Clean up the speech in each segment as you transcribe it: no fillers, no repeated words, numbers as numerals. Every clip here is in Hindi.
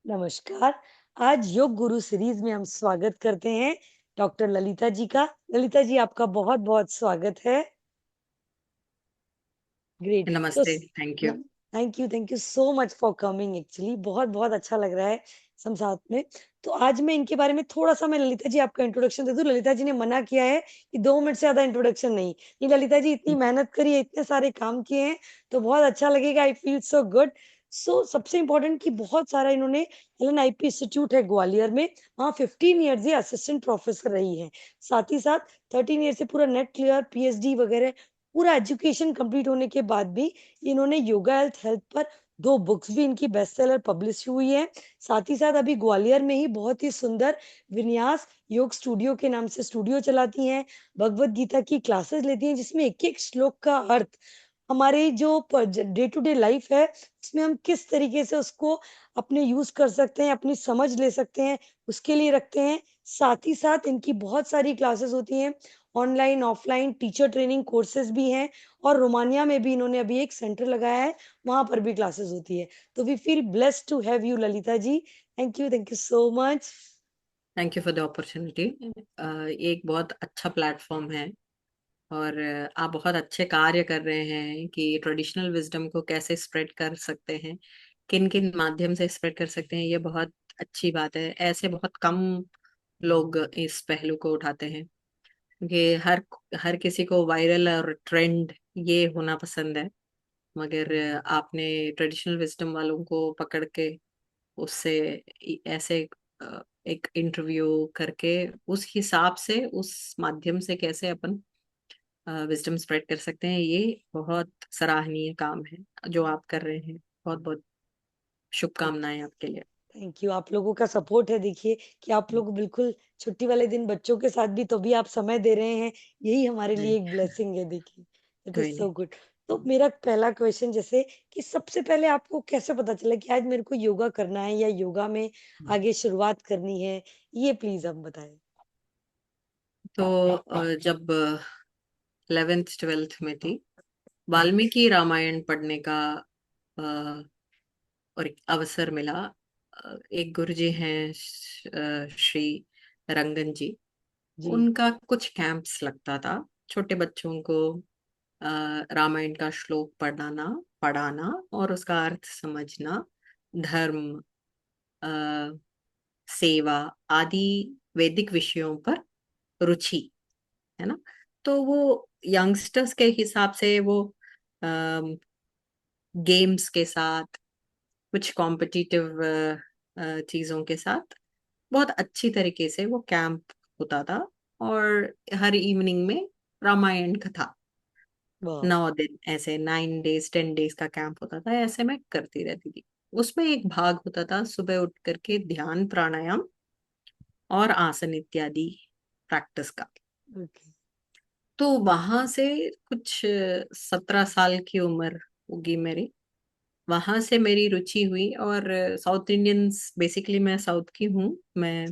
नमस्कार। आज योग गुरु सीरीज में हम स्वागत करते हैं डॉक्टर ललिता जी का। ललिता जी, आपका बहुत-बहुत स्वागत है। ग्रेट। तो नमस्ते, thank you. Thank you so much for coming actually बहुत-बहुत अच्छा लग रहा है सब साथ में। तो आज मैं इनके बारे में थोड़ा-सा मैं ललिता जी आपका इंट्रोडक्शन दे दूँ। ललिता जी ने मना किया है कि 2 मिनट से ज़्यादा इंट्रोडक्शन नहीं। ये ललिता जी इतनी मेहनत करी है, इतने सारे काम किए हैं, तो बहुत अच्छा लगेगा। I feel so good. सो सबसे इम्पोर्टेंट कि बहुत सारा इन्होंने एलन आईपी इंस्टीट्यूट है ग्वालियर में, वहाँ 15 ईयर्स ये असिस्टेंट प्रोफेसर रही हैं। साथ ही साथ 13 ईयर से पूरा नेट क्लियर, पीएचडी वगैरह पूरा एजुकेशन कंप्लीट होने के बाद भी इन्होंने योगा हेल्थ हेल्थ पर 2 बुक्स भी इनकी बेस्ट सेलर पब्लिश हुई है। साथ ही साथ अभी ग्वालियर में ही बहुत ही सुंदर विन्यास योग स्टूडियो के नाम से स्टूडियो चलाती हैं। भगवत गीता की क्लासेस लेती हैं जिसमें एक-एक श्लोक का अर्थ हमारी जो डे टू डे लाइफ है उसमें हम किस तरीके से उसको अपने यूज़ कर सकते हैं, अपनी समझ ले सकते हैं, उसके लिए रखते हैं। साथ ही साथ इनकी बहुत सारी क्लासेस होती हैं, online, offline teacher training courses भी हैं और रोमानिया में भी इन्होंने अभी एक सेंटर लगाया है, वहाँ पर भी क्लासेस होती है। तो we feel blessed to have you Lalita ji. Thank you so much. Thank you for the opportunity. एक बहुत अच्छा प्लेटफॉर्म है और आप बहुत अच्छे कार्य कर रहे हैं कि ट्रेडिशनल विजडम को कैसे स्प्रेड कर सकते हैं, किन किन माध्यम से स्प्रेड कर सकते हैं। ये बहुत अच्छी बात है। ऐसे बहुत कम लोग इस पहलू को उठाते हैं क्योंकि हर किसी को वायरल और ट्रेंड ये होना पसंद है। मगर आपने ट्रेडिशनल विजडम वालों को पकड़ के उससे ऐसे एक इंटरव्यू करके उस हिसाब से उस माध्यम से कैसे अपन विजडम स्प्रेड कर सकते हैं, ये बहुत सराहनीय काम है जो आप कर रहे हैं। बहुत बहुत शुभकामनाएं आपके लिए। Thank you. आप लोगों का सपोर्ट है देखिए कि आप लोग बिल्कुल छुट्टी वाले दिन बच्चों के साथ भी तो भी आप समय दे रहे हैं, यही हमारे लिए जी, एक ब्लेसिंग है देखिए। इट इज़ कोई सो नहीं। गुड। तो मेरा पहला क्वेश्चन जैसे कि सबसे पहले आपको कैसे पता चला कि आज मेरे को योगा करना है या योगा में आगे शुरुआत करनी है? ये प्लीज़ आप बताएँ? तो जब 11th 12th में थी, वाल्मीकि रामायण पढ़ने का अ, और एक अवसर मिला। एक गुरुजी हैं श्री रंगन जी। जी। उनका कुछ कैंप्स लगता था छोटे बच्चों को, रामायण का श्लोक पढ़ाना पढ़ाना और उसका अर्थ समझना, धर्म, अ, सेवा आदि वैदिक विषयों पर रुचि, है ना। तो वो यंगस्टर्स के हिसाब से वो गेम्स के साथ, कुछ कॉम्पिटिटिव चीजों के साथ बहुत अच्छी तरीके से वो कैंप होता था। और हर इवनिंग में रामायण कथा, वाह! 9 दिन ऐसे 9 डेज 10 डेज का कैंप होता था, ऐसे मैं करती रहती थी। उसमें एक भाग होता था सुबह उठ करके ध्यान प्राणायाम और आसन इत्यादि प्रैक्टिस का। ओके। तो वहां से कुछ 17 साल की उम्र होगी मेरी, वहां से मेरी रुचि हुई। और साउथ इंडियंस, बेसिकली मैं साउथ की हूँ। मैं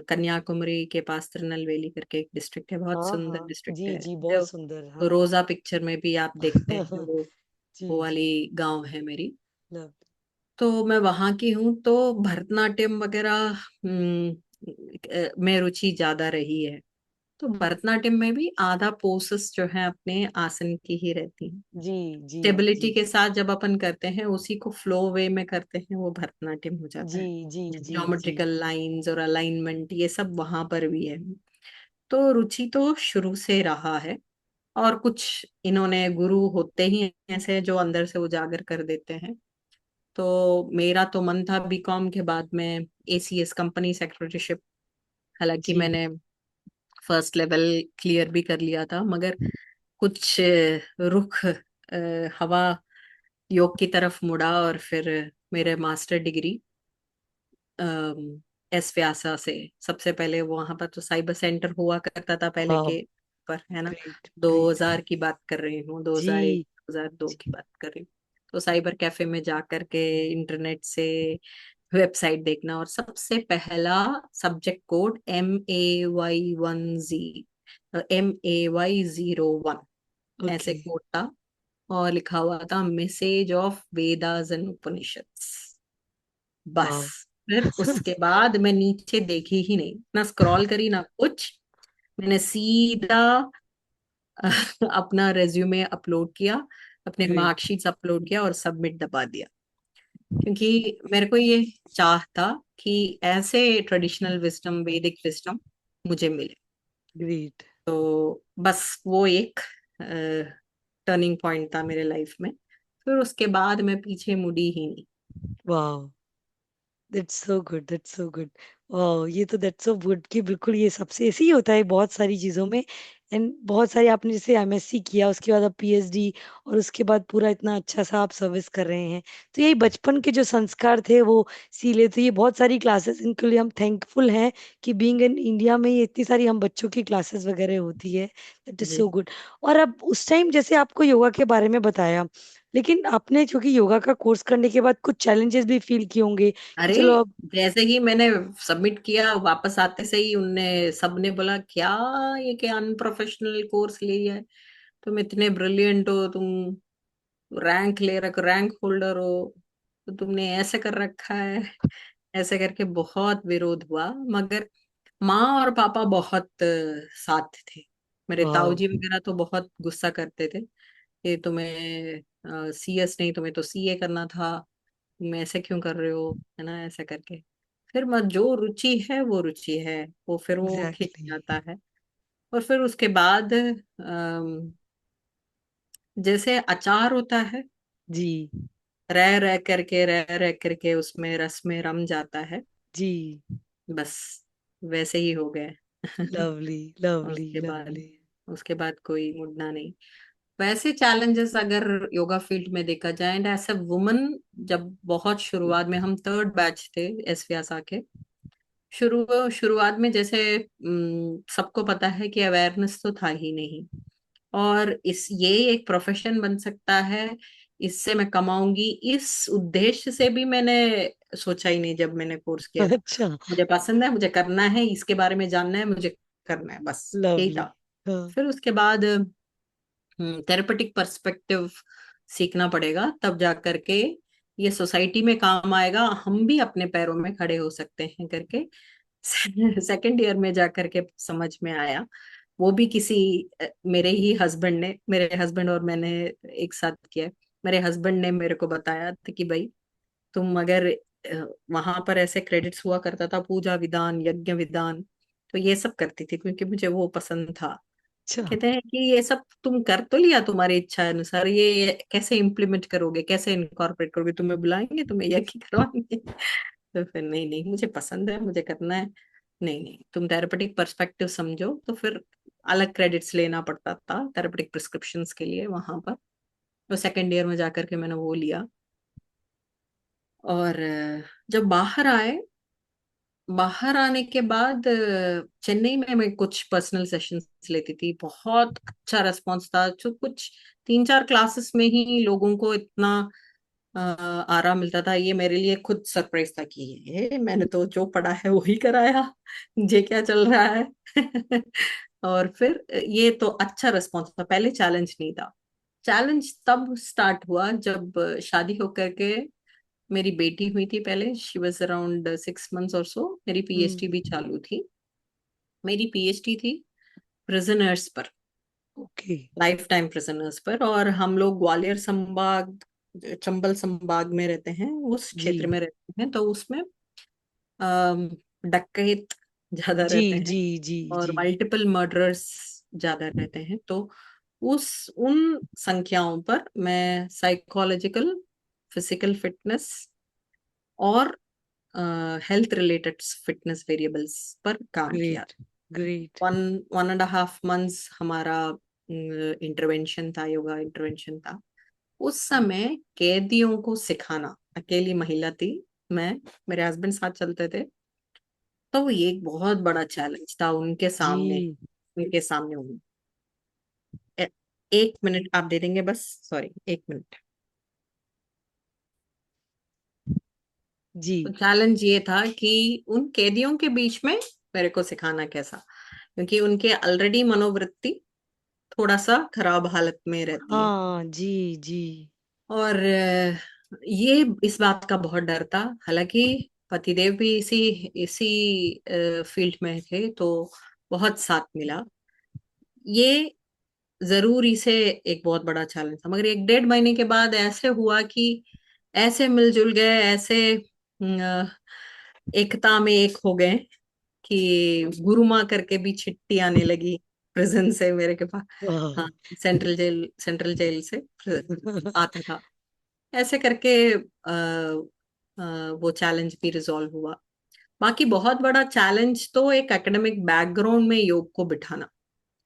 कन्याकुमारी के पास तिरुनेलवेली करके एक डिस्ट्रिक्ट है, बहुत हाँ, सुंदर हाँ। डिस्ट्रिक्ट जी, है। जी, बहुत सुंदर। तो हाँ। रोजा पिक्चर में भी आप देखते हैं जी, वो जी। वाली गांव है मेरी। लव तो मैं वहां की हूँ, तो भरतनाट्यम वगैरह में रुचि ज्यादा रही है। तो भरतनाट्यम में भी आधा पोसेस जो है अपने आसन की ही रहती है। जी, जी, स्टेबिलिटी जी। के साथ जब अपन करते हैं, उसी को फ्लो वे में करते हैं, वो भरतनाट्यम हो जाता जी, है। जी, जी, जी। ज्योमेट्रिकल लाइंस और अलाइनमेंट ये सब वहां पर भी है। तो रुचि तो शुरू से रहा है। और कुछ इन्होंने गुरु होते ही ऐसे हैं जो अंदर से उजागर कर देते हैं। तो मेरा तो मन था बीकॉम के बाद में एसीएस कंपनी सेक्रेटरीशिप, हालांकि जी। मैंने फर्स्ट लेवल क्लियर भी कर लिया था, मगर कुछ रुख हवा योग की तरफ मुड़ा और फिर मेरे मास्टर डिग्री एस व्यासा से। सबसे पहले वहां पर तो साइबर सेंटर हुआ करता था पहले वाव! के पर, है ना। Great, great. 2000 की बात कर रही हूँ, 2001 जी, 2002 की जी, बात कर रही हूँ। तो साइबर कैफे में जा करके इंटरनेट से वेबसाइट देखना, और सबसे पहला सब्जेक्ट कोड MAY10, MAY01 ऐसे ओके। कोड था। और लिखा हुआ था message of Vedas and Upanishads. बस। वाह! फिर उसके बाद मैं नीचे देखी ही नहीं, ना स्क्रॉल करी ना कुछ। मैंने सीधा अपना रेज्यूमे अपलोड किया, अपने ग्रेट, मार्कशीट्स अपलोड किया और सबमिट दबा दिया। क्योंकि मेरे को ये चाह था कि ऐसे ट्रेडिशनल विजडम, वैदिक विजडम मुझे मिले। ग्रेट। तो बस वो एक टर्निंग पॉइंट था मेरे लाइफ में। फिर उसके बाद मैं पीछे मुड़ी ही नहीं। वाह! That's so good, that's so good. वाह! ये तो दैट्स सो गुड कि बिल्कुल ये सबसे ऐसे ही होता है बहुत सारी चीज़ों में। एंड बहुत सारी आपने जैसे एमएससी किया, उसके बाद आप पीएचडी, और उसके बाद पूरा इतना अच्छा सा आप सर्विस कर रहे हैं। तो यही बचपन के जो संस्कार थे वो सीले, तो ये बहुत सारी क्लासेस, इनके लिए हम थैंकफुल हैं कि बीइंग इन इंडिया में ये इतनी सारी हम बच्चों की क्लासेस वगैरह होती है। That is ji. So good. और अब उस टाइम जैसे आपको योगा के बारे में बताया, लेकिन आपने क्योंकि योगा का कोर्स करने के बाद कुछ चैलेंजेस भी फील किए होंगे कि अरे, चलो अब। जैसे ही मैंने सबमिट किया, वापस आते से ही उनने सबने बोला, क्या ये क्या अनप्रोफेशनल कोर्स लिया है, तुम इतने ब्रिलियंट हो, तुम रैंक होल्डर हो, तो तुमने ऐसे कर रखा है। ऐसे करके बहुत विरोध हुआ। मगर माँ और पापा बहुत साथ थे। मेरे वाह! ताऊजी वगैरह तो बहुत गुस्सा करते थे कि तुम्हें सीएस नहीं, तुम्हें तो सीए करना था, तुम ऐसे क्यों कर रहे हो, है ना, ऐसे करके। फिर मत, जो रुचि है वो रुचि है, वो फिर वो खिंच एग्जैक्टली। जाता है। और फिर उसके बाद जैसे अचार होता है, जी, रह रह करके उसमें रस में रम जाता है। जी। बस वैसे ही हो गए। लवली, लवली, उसके बाद लवली। उसके बाद कोई मुड़ना नहीं। वैसे चैलेंजेस अगर योगा फील्ड में देखा जाए, एंड एज अ वुमन, जब बहुत शुरुआत में हम थर्ड बैच थे एस व्यासा के, शुरुआत में जैसे सबको पता है कि अवेयरनेस तो था ही नहीं। और इस ये एक प्रोफेशन बन सकता है, इससे मैं कमाऊंगी, इस उद्देश्य से भी मैंने सोचा ही नहीं जब मैंने कोर्स किया था। अच्छा। मुझे पसंद है, मुझे करना है, इसके बारे में जानना है, मुझे करना है, बस यही लवली। था। हाँ। फिर उसके बाद थेरेपेटिक पर्सपेक्टिव सीखना पड़ेगा, तब जा करके ये सोसाइटी में काम आएगा, हम भी अपने पैरों में खड़े हो सकते हैं करके। सेकंड ईयर में जा करके समझ में आया। वो भी किसी मेरे हस्बैंड और मैंने एक साथ किया। मेरे हस्बैंड ने मेरे को बताया था कि भाई, तुम अगर वहां पर ऐसे क्रेडिट्स हुआ करता था, पूजा विधान, यज्ञ विधान, तो ये सब करती थी क्योंकि मुझे वो पसंद था। अच्छा। कहते हैं कि ये सब तुम कर तो लिया तुम्हारी इच्छा अनुसार, ये कैसे इम्प्लीमेंट करोगे, कैसे इनकॉर्पोरेट करोगे, तुम्हें बुलाएंगे, तुम्हें यज्ञ करवाएंगे। तो फिर नहीं नहीं, मुझे पसंद है, मुझे करना है। नहीं नहीं, तुम थेरेपेटिक पर्सपेक्टिव समझो। तो फिर अलग क्रेडिट्स लेना पड़ता था थेरेपेटिक प्रिस्क्रिप्शंस के लिए वहां पर। तो सेकेंड ईयर में जाकर के मैंने वो लिया। और जब बाहर आने के बाद चेन्नई में मैं कुछ पर्सनल सेशंस लेती थी, बहुत अच्छा रेस्पॉन्स था। जो कुछ 3-4 क्लासेस में ही लोगों को इतना आराम मिलता था, ये मेरे लिए खुद सरप्राइज था कि ये मैंने तो जो पढ़ा है वही कराया, ये क्या चल रहा है। और फिर ये तो अच्छा रेस्पॉन्स था, पहले चैलेंज नहीं था। चैलेंज तब स्टार्ट हुआ जब शादी होकर के मेरी बेटी हुई थी। पहले शी वॉज अराउंड 6 मंथ्स और सो, मेरी हम्म। पीएचडी भी चालू थी। मेरी पीएचडी थी प्रिजनर्स पर, ओके। लाइफ टाइम प्रिजनर्स पर। और हम लोग ग्वालियर संभाग, चंबल संभाग में रहते हैं, उस जी, क्षेत्र में रहते हैं। तो उसमें अम, डकैत ज्यादा जी, रहते हैं जी, जी, और जी। मल्टीपल मर्डर्स ज्यादा रहते हैं। तो उस उन संख्याओं पर मैं साइकोलॉजिकल, फिजिकल फिटनेस और हेल्थ रिलेटेड फिटनेस वेरिएबल्स पर काम किया। Great, great. 1.5 months हमारा इंटरवेंशन था, योगा इंटरवेंशन था। उस समय कैदियों को सिखाना, अकेली महिला थी मैं, मेरे हस्बैंड साथ चलते थे। तो ये एक बहुत बड़ा चैलेंज था जी, उनके सामने ए- 1 मिनट आप दे देंगे बस, सॉरी, 1 मिनट। जी। तो चैलेंज ये था कि उन कैदियों के बीच में मेरे को सिखाना कैसा, क्योंकि उनके ऑलरेडी मनोवृत्ति थोड़ा सा खराब हालत में रहती है। हाँ, जी, जी। और ये इस बात का बहुत डर था, हालांकि पतिदेव भी इसी इसी फील्ड में थे, तो बहुत साथ मिला। ये जरूरी से एक बहुत बड़ा चैलेंज था, मगर 1 डेढ़ महीने के बाद ऐसे हुआ कि ऐसे मिलजुल गए, ऐसे एकता में एक हो गए कि गुरु माँ करके भी चिट्ठी आने लगी प्रिजन से मेरे के पास। हाँ, वाह! सेंट्रल जेल से आता था। ऐसे करके वो चैलेंज भी रिजॉल्व हुआ। बाकी बहुत बड़ा चैलेंज तो एक एकेडमिक बैकग्राउंड में योग को बिठाना।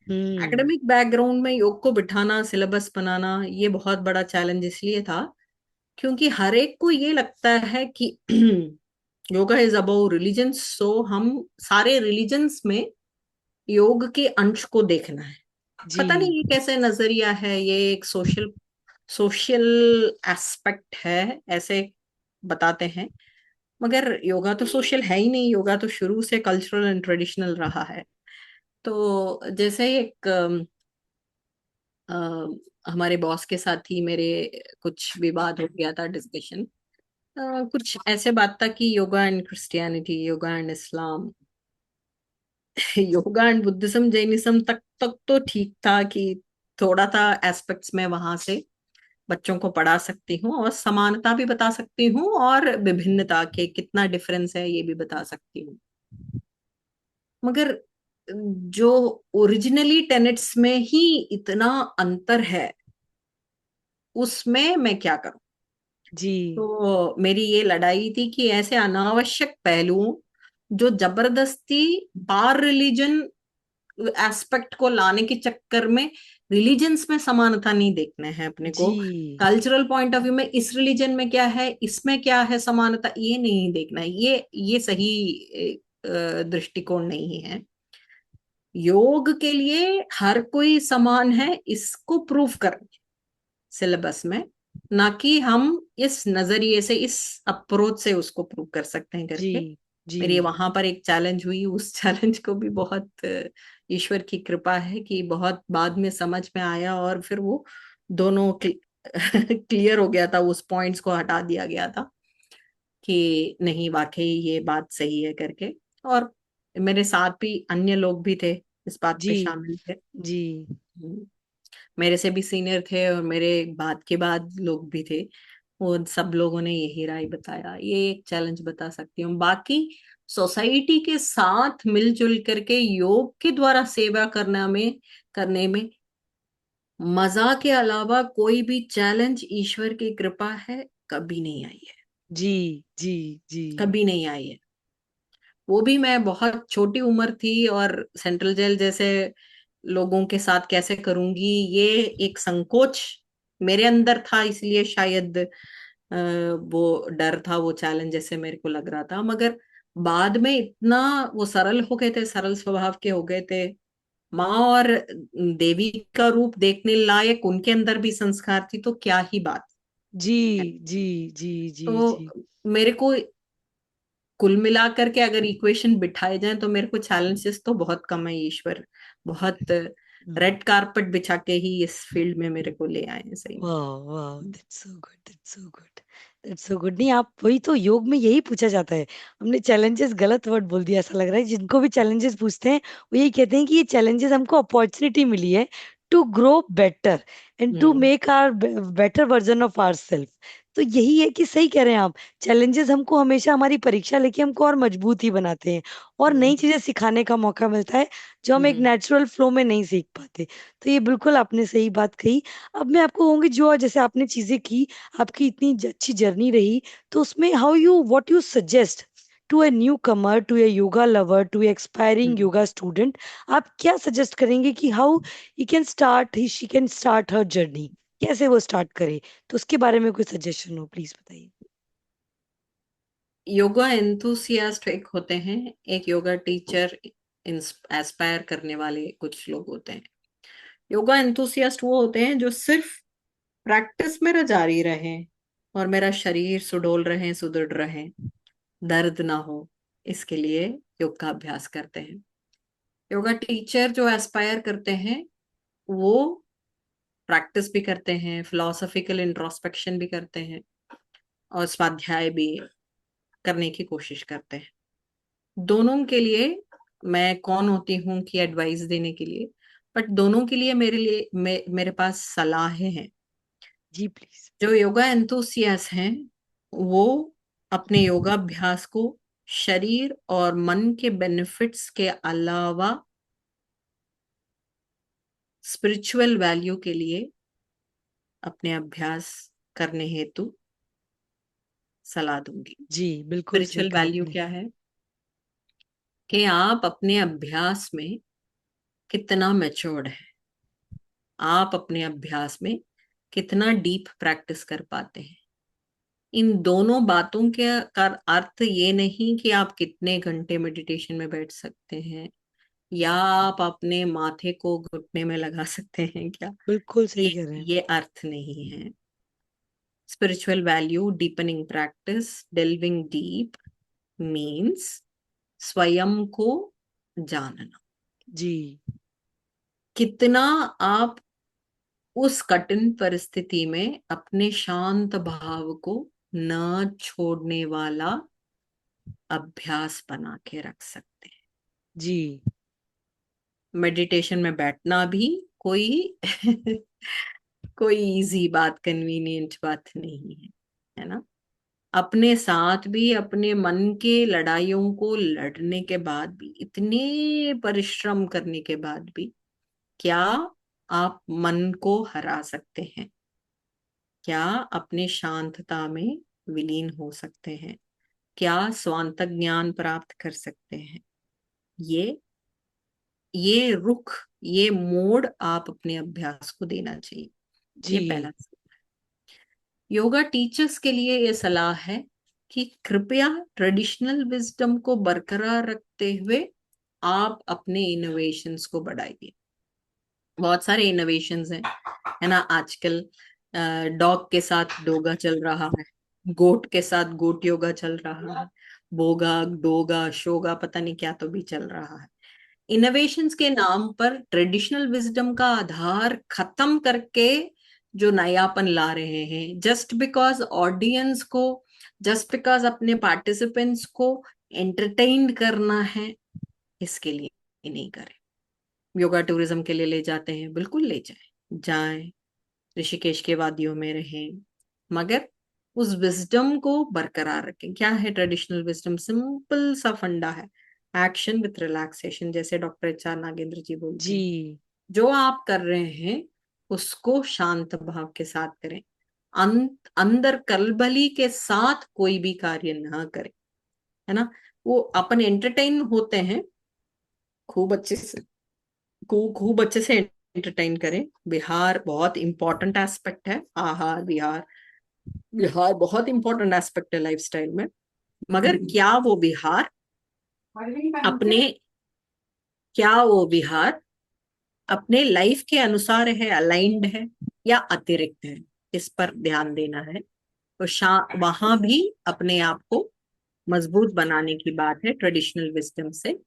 हुँ, एकेडमिक बैकग्राउंड में योग को बिठाना, सिलेबस बनाना, ये बहुत बड़ा चैलेंज इसलिए था क्योंकि हर एक को ये लगता है कि योगा इज अबाउट रिलीजन, सो हम सारे रिलीजन्स में योग के अंश को देखना है। पता नहीं जी, ये कैसे नजरिया है, ये एक सोशल सोशल एस्पेक्ट है, ऐसे बताते हैं। मगर योगा तो सोशल है ही नहीं, योगा तो शुरू से कल्चरल एंड ट्रेडिशनल रहा है। तो जैसे एक अ, हमारे बॉस के साथ ही मेरे कुछ विवाद हो गया था, डिस्कशन। कुछ ऐसे बात था कि yoga and Christianity, yoga and Islam, yoga and Buddhism, Jainism तक तक तो ठीक था कि थोड़ा था एस्पेक्ट्स में वहां से बच्चों को पढ़ा सकती हूँ, और समानता भी बता सकती हूँ, और विभिन्नता के कितना डिफरेंस है ये भी बता सकती हूँ। मगर जो ओरिजिनली टेनेट्स में ही इतना अंतर है, उसमें मैं क्या करूं। जी, तो मेरी ये लड़ाई थी कि ऐसे अनावश्यक पहलुओं, जो जबरदस्ती बार रिलीजन एस्पेक्ट को लाने के चक्कर में, रिलीजन्स में समानता नहीं देखना है अपने को। जी, कल्चरल पॉइंट ऑफ व्यू में इस रिलीजन में क्या है, इसमें क्या है समानता, ये नहीं देखना है। ये सही दृष्टिकोण नहीं है। योग के लिए हर कोई समान है, इसको प्रूव कर सिलेबस में, ना कि हम इस नजरिए से, इस अप्रोच से उसको प्रूव कर सकते हैं जी, करके। जी, मेरी वहां पर एक चैलेंज हुई, उस चैलेंज को भी बहुत ईश्वर की कृपा है कि बहुत बाद में समझ में आया, और फिर वो दोनों क्लियर हो गया था, उस पॉइंट्स को हटा दिया गया था कि नहीं वाकई ये बात सही है करके। और मेरे साथ भी अन्य लोग भी थे, इस बात पे जी, शामिल थे। जी, मेरे से भी सीनियर थे, और मेरे बाद के बाद लोग भी थे। वो सब लोगों ने यही राय बताया। ये एक चैलेंज बता सकती हूँ। बाकी सोसाइटी के साथ मिलजुल करके योग के द्वारा सेवा करने में मजा के अलावा कोई भी चैलेंज, ईश्वर की कृपा है, कभी नहीं आई है। जी, जी, जी, कभी नहीं आई है। वो भी मैं बहुत छोटी उम्र थी, और सेंट्रल जेल जैसे लोगों के साथ कैसे करूंगी, ये एक संकोच मेरे अंदर था, इसलिए शायद वो डर था, वो चैलेंज जैसे मेरे को लग रहा था। मगर बाद में इतना वो सरल हो गए थे, सरल स्वभाव के हो गए थे। माँ और देवी का रूप देखने लायक उनके अंदर भी संस्कार थी, तो क्या ही बात जी, है। जी, जी, जी, तो जी, मेरे को कुल मिलाकर के अगर इक्वेशन बिठाए जाएं, तो मेरे को चैलेंजेस तो बहुत कम है। ईश्वर बहुत हुँ। रेड कारपेट बिछा के ही इस फील्ड में मेरे को ले आए हैं, सही में। वाह वाह, that's so good, that's so good, that's so good. नहीं, आप वही तो, योग में यही पूछा जाता है। हमने चैलेंजेस गलत वर्ड बोल दिया, ऐसा लग रहा है। जिनको भी चैलेंजेस पूछते हैं वो यही कहते हैं कि ये चैलेंजेस हमको अपॉर्चुनिटी मिली है to grow better and to hmm. Make our better version of our self. तो यही है कि सही कह रहे हैं आप। चैलेंजेस हमको हमेशा हमारी परीक्षा लेके हमको और मजबूत ही बनाते हैं, और नई हम्म। चीजें सिखाने का मौका मिलता है जो हम एक हम्म। नेचुरल फ्लो में नहीं सीख पाते। तो ये बिल्कुल आपने सही बात कही। अब मैं आपको कहूंगी, जो जैसे आपने चीजें की, आपकी इतनी अच्छी जर्नी रही, तो उसमें how you, what you suggest to a newcomer, to a yoga lover, to aspiring hmm. Yoga student, आप क्या सजेस्ट करेंगे कि how he can start, he she can start her journey, कैसे वो स्टार्ट करे? तो उसके बारे में कोई सजेशन हो, प्लीज बताइए। योगा एंथुसियास्ट एक होते हैं, एक योगा टीचर, एस्पायर करने वाले कुछ लोग होते हैं। योगा एंथुसियास्ट वो होते हैं जो सिर्फ प्रैक्टिस मेरा जारी रहे, और मेरा शरीर सुडोल रहे, सुदृढ़ रहे, दर्द ना हो, इसके लिए योग का अभ्यास करते हैं। योगा टीचर जो एस्पायर करते हैं, वो प्रैक्टिस भी करते हैं, फिलोसॉफिकल इंट्रोस्पेक्शन भी करते हैं, और स्वाध्याय भी करने की कोशिश करते हैं। दोनों के लिए मैं कौन होती हूँ कि एडवाइस देने के लिए, बट दोनों के लिए मेरे पास सलाहें हैं। जी प्लीज। जो योगा एंथुसियास्ट हैं वो अपने योगाभ्यास को शरीर और मन के बेनिफिट्स के अलावा स्पिरिचुअल वैल्यू के लिए अपने अभ्यास करने हेतु सलाह दूंगी। जी बिल्कुल सही स्पिरिचुअल कहा वैल्यू आपने। क्या है कि आप अपने अभ्यास में कितना मैच्योर्ड है, आप अपने अभ्यास में कितना डीप प्रैक्टिस कर पाते हैं। इन दोनों बातों के का अर्थ ये नहीं कि आप कितने घंटे मेडिटेशन में बैठ सकते हैं या आप अपने माथे को घुटने में लगा सकते हैं क्या, बिल्कुल सही ये कह रहे हैं। ये अर्थ नहीं है। Spiritual value deepening practice, delving deep means स्वयं को जानना। जी कितना आप उस कठिन परिस्थिति में अपने शांत भाव को न छोड़ने वाला अभ्यास बना के रख सकते हैं। जी मेडिटेशन में बैठना भी कोई कोई इजी बात, कन्वीनियंट बात नहीं है, है ना। अपने साथ भी अपने मन के लड़ाइयों को लड़ने के बाद भी, इतने परिश्रम करने के बाद भी, क्या आप मन को हरा सकते हैं? क्या अपने शांतता में विलीन हो सकते हैं? क्या स्वांत ज्ञान प्राप्त कर सकते हैं? ये ये रुख, ये मोड़ आप अपने अभ्यास को देना चाहिए। ये पहला। जी योगा टीचर्स के लिए ये सलाह है कि कृपया ट्रेडिशनल विजडम को बरकरार रखते हुए आप अपने इनोवेशंस को बढ़ाइए। बहुत सारे इनोवेशंस हैं, है ना। आजकल डॉग के साथ डोगा चल रहा है, गोट के साथ गोट योगा चल रहा है, बोगा डोगा शोगा पता नहीं क्या तो भी चल रहा है। इनोवेशंस के नाम पर ट्रेडिशनल विजडम का आधार खत्म करके जो नयापन ला रहे हैं, जस्ट बिकॉज ऑडियंस को, जस्ट बिकॉज अपने पार्टिसिपेंट्स को एंटरटेन करना है, इसके लिए नहीं करें। योगा टूरिज्म के लिए ले जाते हैं, बिल्कुल ले जाएं, जाएं ऋषिकेश के वादियों में रहें, मगर उस विजडम को बरकरार रखें। क्या है ट्रेडिशनल विजडम? सिंपल सा फंडा है, एक्शन विथ रिलैक्सेशन, जैसे डॉक्टर एच आर नागेंद्र जी बोलते हैं। जी जो आप कर रहे हैं उसको शांत भाव के साथ करें, अंदर कलबली के साथ कोई भी कार्य ना करें, है ना। वो अपन एंटरटेन होते हैं, खूब अच्छे से खूब अच्छे से एंटरटेन करें। बिहार बहुत इंपॉर्टेंट एस्पेक्ट है, आहार विहार, बिहार बहुत इंपॉर्टेंट एस्पेक्ट है लाइफस्टाइल में, मगर अपने क्या वो विहार अपने लाइफ के अनुसार है, अलाइंड है या अतिरिक्त है, इस पर ध्यान देना है। तो वहां भी अपने आप को मजबूत बनाने की बात है। ट्रेडिशनल विजडम से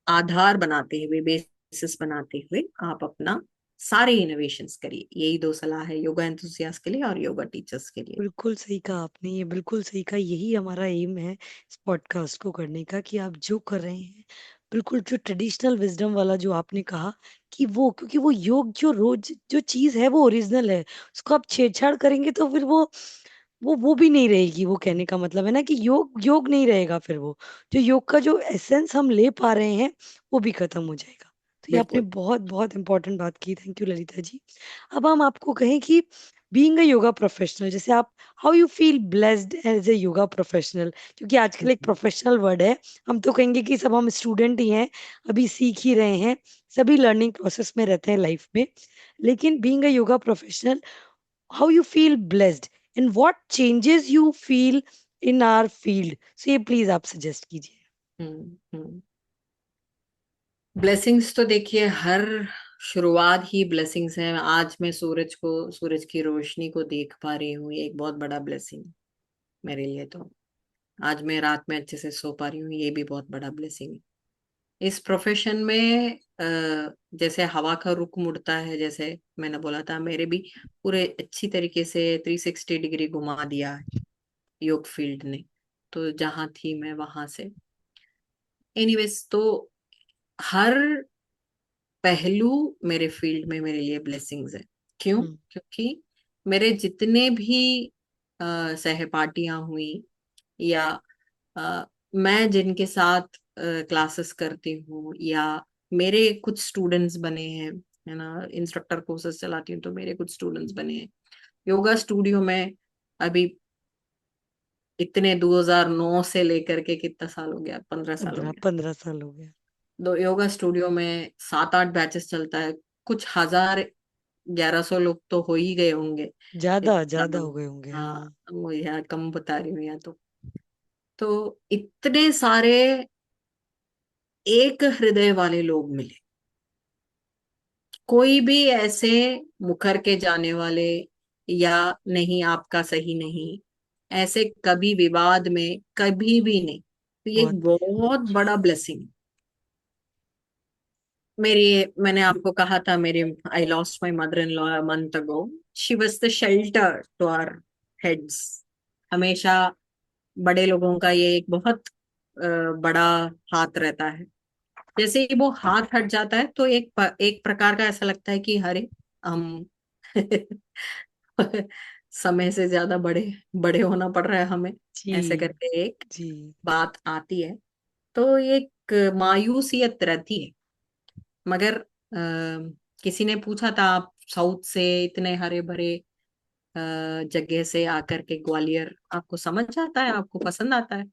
आधार बनाते हुए, बेसिस बनाते हुए आप अपना सारे इनोवेशंस करिए। यही दो सलाह है योगा एंथुसियास्ट के लिए और योगा टीचर्स के लिए। बिल्कुल सही कहा आपने, ये बिल्कुल सही कहा। यही हमारा एम है इस पॉडकास्ट को करने का, कि आप जो कर रहे हैं बिल्कुल जो ट्रेडिशनल विजडम वाला जो आपने कहा, कि वो क्योंकि वो योग जो रोज जो चीज है वो ओरिजिनल है, उसको आप छेड़छाड़ करेंगे तो फिर वो भी नहीं रहेगी। वो कहने का मतलब है ना कि योग योग नहीं रहेगा, फिर वो जो योग का जो एसेंस हम ले पा रहे हैं वो भी खत्म हो जाएगा। तो ये आपने बिल्कुल। बहुत बहुत इंपॉर्टेंट बात की, थैंक यू ललिता जी। अब हम आपको कहें कि बीइंग अ योगा प्रोफेशनल, जैसे आप how you feel blessed as a yoga professional, क्योंकि आजकल एक प्रोफेशनल वर्ड है। हम तो कहेंगे कि सब हम स्टूडेंट ही हैं, अभी सीख ही रहे हैं, सभी लर्निंग प्रोसेस में रहते हैं लाइफ में। लेकिन being a yoga professional, how you feel blessed and what changes you feel in our field, so ये प्लीज आप सजेस्ट कीजिए। हम्म। ब्लेसिंग्स तो देखिए हर शुरुआत ही ब्लेसिंग्स है। आज मैं सूरज की रोशनी को देख पा रही हूँ, ये एक बहुत बड़ा ब्लेसिंग मेरे लिए। तो आज मैं रात में अच्छे से सो पा रही हूँ, ये भी बहुत बड़ा ब्लेसिंग है। इस प्रोफेशन में जैसे हवा का रुख मुड़ता है, जैसे मैंने बोला था, मेरे भी पूरे अच्छी तरीके से 360 डिग्री घुमा दिया है। योग फील्ड ने, तो जहां थी मैं वहां से। एनीवेज, तो हर पहलू मेरे फील्ड में मेरे लिए ब्लेसिंग्स है। क्यों? हम्म। क्योंकि मेरे जितने भी सहपाठियां हुई, या मैं जिनके साथ क्लासेस करती हूँ, या मेरे कुछ स्टूडेंट्स बने हैं, है ना, इंस्ट्रक्टर कोर्सेस चलाती हूँ तो मेरे कुछ स्टूडेंट्स बने हैं योगा स्टूडियो में। अभी इतने 2009 से लेकर के कितना साल हो गया, 15 साल हो पंद्रह गया। 15 साल हो गया। दो योगा स्टूडियो में 7-8 बैचेस चलता है, कुछ हजार 1100 लोग तो हो ही गए होंगे। ज्यादा इतने ज्यादा सालों हो में। गए होंगे, हाँ, हाँ। वो यार कम बता रही हूँ या तो इतने सारे एक हृदय वाले लोग मिले। कोई भी ऐसे मुकर के जाने वाले, या नहीं आपका सही नहीं, ऐसे कभी विवाद में कभी भी नहीं। तो ये एक बहुत बढ़िया। बहुत बड़ा ब्लेसिंग। मेरी मैंने आपको कहा था, मेरे I lost my mother in law a month ago. She was the shelter to our heads. हमेशा बड़े लोगों का ये एक बहुत बड़ा हाथ रहता है। जैसे ही वो हाथ हट जाता है तो एक प्रकार का ऐसा लगता है कि अरे, हम समय से ज्यादा बड़े बड़े होना पड़ रहा है हमें। जी। ऐसे करके एक जी। बात आती है, तो एक मायूसियत रहती है। मगर किसी ने पूछा था, आप साउथ से इतने हरे भरे जगह से आकर के ग्वालियर आपको समझ आता है, आपको पसंद आता है?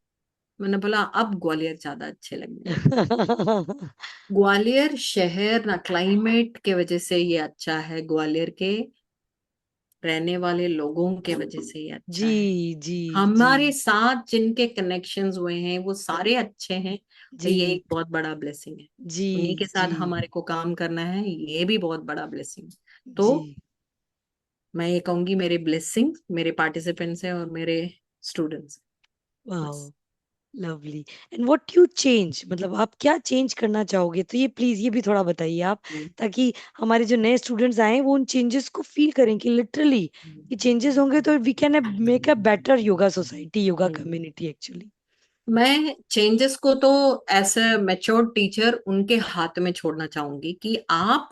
मैंने बोला अब ग्वालियर ज्यादा अच्छे लगने लगे। ग्वालियर शहर ना क्लाइमेट के वजह से ये अच्छा है, ग्वालियर के रहने वाले लोगों के वजह से ये अच्छा जी। है। जी। जी। हमारे साथ जिनके कनेक्शंस हुए हैं वो सारे अच्छे हैं, और ये जी। एक बहुत बड़ा ब्लेसिंग है। जी। उन्हीं के जी। साथ हमारे को काम करना है, ये भी बहुत बड़ा ब्लेसिंग है। तो जी। मैं ये कहूंगी, मेरे ब्लेसिंग मेरे पार्टिसिपेंट्स हैं और मेरे स्टूडेंट्स, वाओ। बस। Lovely. And what you change, मतलब आप क्या चेंज करना चाहोगे, तो ये प्लीज ये भी थोड़ा बताइए आप, हम्म, ताकि हमारे जो नए स्टूडेंट्स आए हैं वो उन चेंजेस को फील करें कि लिटरली ये चेंजेस होंगे तो we can make a better yoga society, yoga hmm. Community actually. मैं चेंजेस को तो एज ए मैच्योर टीचर उनके हाथ में छोड़ना चाहूंगी कि आप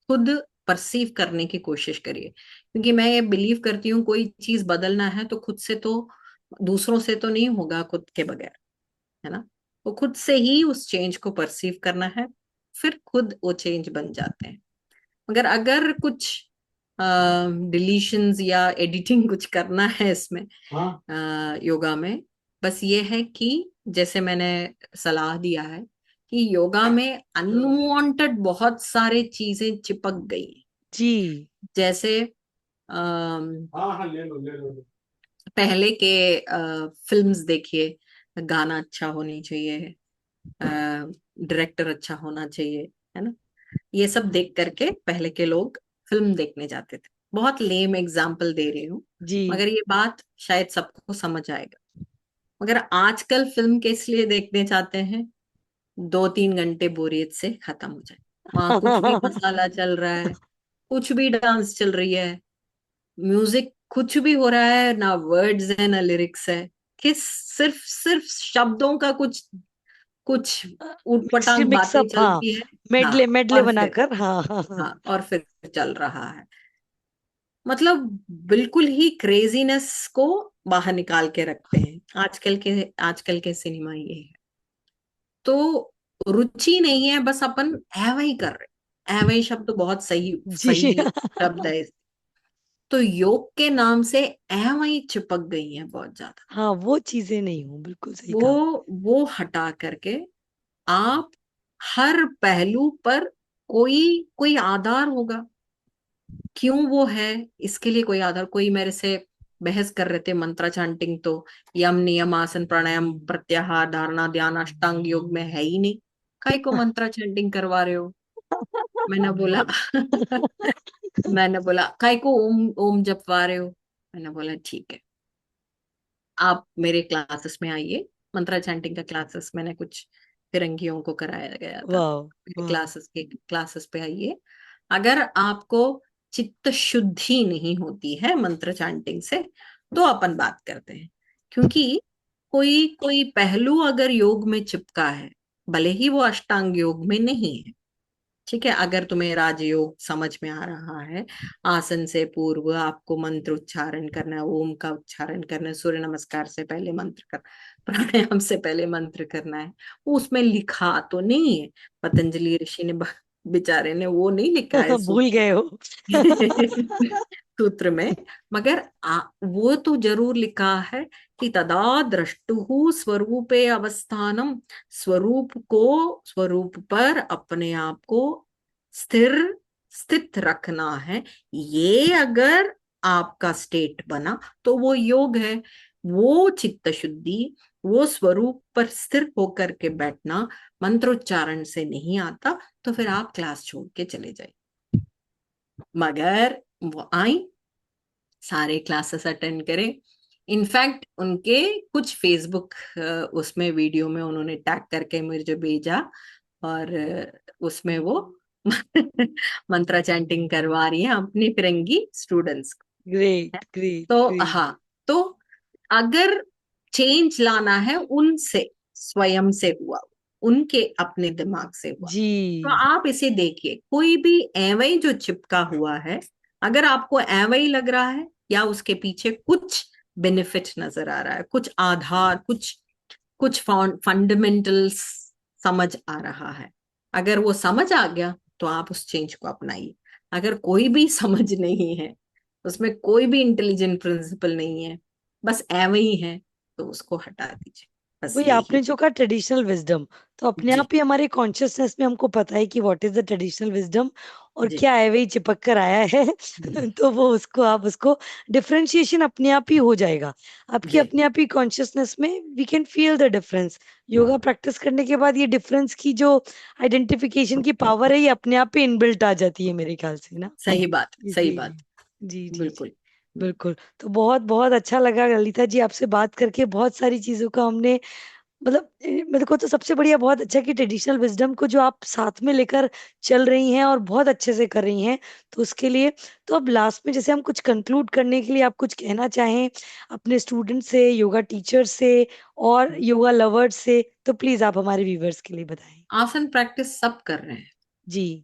खुद परसीव करने की कोशिश करिए। क्योंकि मैं ये बिलीव करती हूँ, कोई चीज बदलना है तो खुद से, तो दूसरों से तो नहीं होगा, खुद के बगैर, है ना। वो खुद से ही उस चेंज को परसीव करना है, फिर खुद वो चेंज बन जाते हैं। मगर अगर कुछ डिलीशंस या एडिटिंग कुछ करना है इसमें, योगा में, बस ये है कि जैसे मैंने सलाह दिया है कि योगा में अनवांटेड बहुत सारे चीजें चिपक गई। जी। जैसे पहले के फिल्म्स देखिए, गाना अच्छा होनी चाहिए, डायरेक्टर अच्छा होना चाहिए, है ना। ये सब देख करके पहले के लोग फिल्म देखने जाते थे। बहुत लेम एग्जाम्पल दे रही हूँ, जी। मगर ये बात शायद सबको समझ आएगा। मगर आजकल फिल्म किस लिए देखने जाते हैं? 2-3 घंटे बोरियत से खत्म हो जाए। वहां कुछ भी मसाला चल रहा है, कुछ भी डांस चल रही है, म्यूजिक कुछ भी हो रहा है, ना वर्ड्स है ना लिरिक्स है, किस सिर्फ सिर्फ शब्दों का कुछ कुछ ऊटपटांग बातें मिक्सअप, हाँ। चलती है। हाँ, मेडले मेडले और फिर, बनाकर, हाँ हाँ हाँ। हाँ, और फिर चल रहा है। मतलब बिल्कुल ही क्रेजीनेस को बाहर निकाल के रखते हैं आजकल के सिनेमा, ये है। तो रुचि नहीं है, बस अपन ऐवे ही कर रहे। ऐवे ही शब्द तो बहुत सही जी। सही शब्द है। तो योग के नाम से ऐवे ही चिपक गई है बहुत ज्यादा। हाँ, वो चीजें नहीं हूँ, बिल्कुल सही कहा। वो हटा करके आप हर पहलू पर कोई कोई आधार होगा। क्यों वो है, इसके लिए कोई आधार। कोई मेरे से बहस कर रहे थे मंत्रा चैंटिंग तो यम नियम आसन प्राणायाम प्रत्याहार धारणा ध्यान अष्टांग योग में है ही नहीं, काय को मंत्रा चैंटिंग करवा रहे हो? मैंने बोला मैंने बोला काय को ओम ओम जपवा रहे हो? मैंने बोला ठीक है, आप मेरे क्लासेस में आइए। मंत्रा चैंटिंग का क्लासेस मैंने कुछ फिरंगियों को कराया गया था। वाह। मेरे वाह। क्लासेस पे आइए। अगर आपको चित्त शुद्धि नहीं होती है मंत्र चैंटिंग से, तो अपन बात करते हैं। क्योंकि कोई कोई पहलू अगर योग में चिपका है, भले ही वो अष्टांग योग में नहीं है, ठीक है, अगर तुम्हें राजयोग समझ में आ रहा है, आसन से पूर्व आपको मंत्र उच्चारण करना है, ओम का उच्चारण करना है, सूर्य नमस्कार से पहले मंत्र कर, प्राणायाम से पहले मंत्र करना है, वो उसमें लिखा तो नहीं है। पतंजलि ऋषि ने बेचारे ने वो नहीं लिखा है भूल गए हो। सूत्र में, मगर वो तो जरूर लिखा है कि तदा द्रष्टुहु स्वरूपे अवस्थानम, स्वरूप को, स्वरूप पर अपने आप को स्थिर स्थित रखना है। ये अगर आपका स्टेट बना तो वो योग है। वो चित्त शुद्धि, वो स्वरूप पर स्थिर होकर के बैठना मंत्रोच्चारण से नहीं आता, तो फिर आप क्लास छोड़ के चले जाए। मगर वो आई, सारे क्लासेस अटेंड करें। इनफैक्ट उनके कुछ फेसबुक उसमें वीडियो में उन्होंने टैग करके मुझे भेजा, और उसमें वो मंत्रा चैंटिंग करवा रही हैं अपनी फिरंगी स्टूडेंट्स को। ग्रेट ग्रेट तो ग्रेट। हाँ, तो अगर चेंज लाना है उनसे, स्वयं से हुआ, उनके अपने दिमाग से हुआ, तो जी। आप इसे देखिए, कोई भी एवं जो चिपका हुआ है, अगर आपको एवं ही लग रहा है या उसके पीछे कुछ बेनिफिट नजर आ रहा है, कुछ आधार, कुछ कुछ फंडामेंटल्स समझ आ रहा है, अगर वो समझ आ गया तो आप उस चेंज को अपनाइए। अगर कोई भी समझ नहीं है, उसमें कोई भी इंटेलिजेंट प्रिंसिपल नहीं है, बस एवं ही है, तो उसको हटा दीजिए। बस वही यही आपने जो कहा ट्रेडिशनल विजडम, तो अपने जी। आप ही हमारे कॉन्शियसनेस में हमको पता है कि what is the traditional wisdom और जी। क्या है, वही चिपक कर आया है। तो वो उसको आप उसको डिफरेंशिएशन अपने आप ही हो जाएगा, आपकी जी। अपने आप ही कॉन्शियसनेस में we can feel the difference. Yoga practice करने के बाद ये डिफरेंस की जो आइडेंटिफिकेशन की पावर है, ये अपने आप ही इनबिल्ट आ जाती है मेरे ख्याल से ना। सही बात, सही जी बात। जी जी जी। बिल्कुल। बिल्कुल। तो बहुत बहुत अच्छा लगा ललिता जी आपसे बात करके, बहुत सारी चीजों का हमने मतलब मेरे को तो सबसे बढ़िया बहुत अच्छा कि ट्रेडिशनल विजडम को जो आप साथ में लेकर चल रही हैं और बहुत अच्छे से कर रही हैं, तो उसके लिए, तो अब लास्ट में जैसे हम कुछ कंक्लूड करने के लिए आप कुछ कहना चाहें अपने स्टूडेंट से, योगा टीचर से और योगा लवर्स से, तो प्लीज आप हमारे व्यूवर्स के लिए बताएं। आसन प्रैक्टिस सब कर रहे हैं, जी।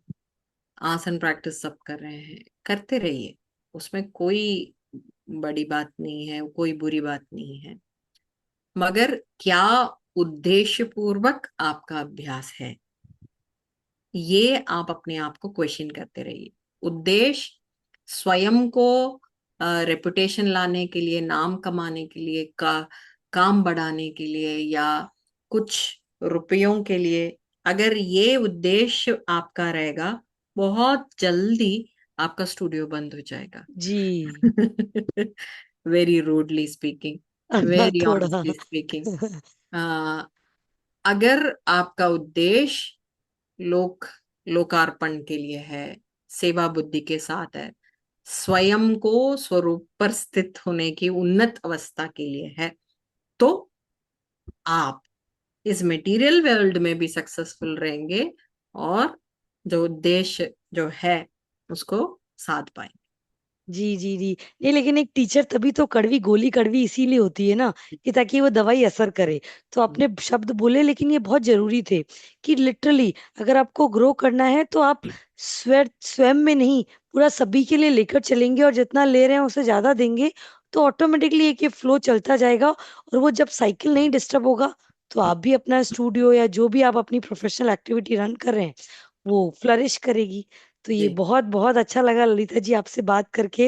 आसन प्रैक्टिस सब कर रहे हैं, करते रहिए, उसमें कोई बड़ी बात नहीं है, कोई बुरी बात नहीं है, मगर क्या उद्देश्य पूर्वक आपका अभ्यास है, ये आप अपने आप को क्वेश्चन करते रहिए। उद्देश्य स्वयं को रेपुटेशन लाने के लिए, नाम कमाने के लिए, काम बढ़ाने के लिए, या कुछ रुपयों के लिए, अगर ये उद्देश्य आपका रहेगा, बहुत जल्दी आपका स्टूडियो बंद हो जाएगा। जी। वेरी रूडली स्पीकिंग, वेरी थोड़ा। ऑनेस्टली स्पीकिंग, अगर आपका उद्देश्य लोकार्पण के लिए है, सेवा बुद्धि के साथ है, स्वयं को स्वरूप पर स्थित होने की उन्नत अवस्था के लिए है, तो आप इस मटेरियल वर्ल्ड में भी सक्सेसफुल रहेंगे, और जो उद्देश्य जो है उसको साध पाएंगे। जी जी जी। नहीं, लेकिन एक टीचर तभी तो कड़वी गोली कड़वी इसीलिए होती है ना, कि ताकि वो दवाई असर करे। तो आपने शब्द बोले लेकिन ये बहुत जरूरी थे, कि लिटरली अगर आपको ग्रो करना है तो आप स्वयं में नहीं, पूरा सभी के लिए लेकर चलेंगे, और जितना ले रहे हैं उससे ज्यादा देंगे, तो ऑटोमेटिकली एक ये फ्लो चलता जाएगा। और वो जब साइकिल नहीं डिस्टर्ब होगा, तो आप भी अपना स्टूडियो या जो भी आप अपनी प्रोफेशनल एक्टिविटी रन कर रहे हैं, वो फ्लरिश करेगी। तो ये जी। बहुत बहुत अच्छा लगा ललिता जी आपसे बात करके,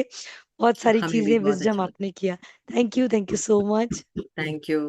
बहुत सारी हमें भी चीजें बहुत विजडम अच्छा आपने किया। Thank you so much. लगा। Thank you.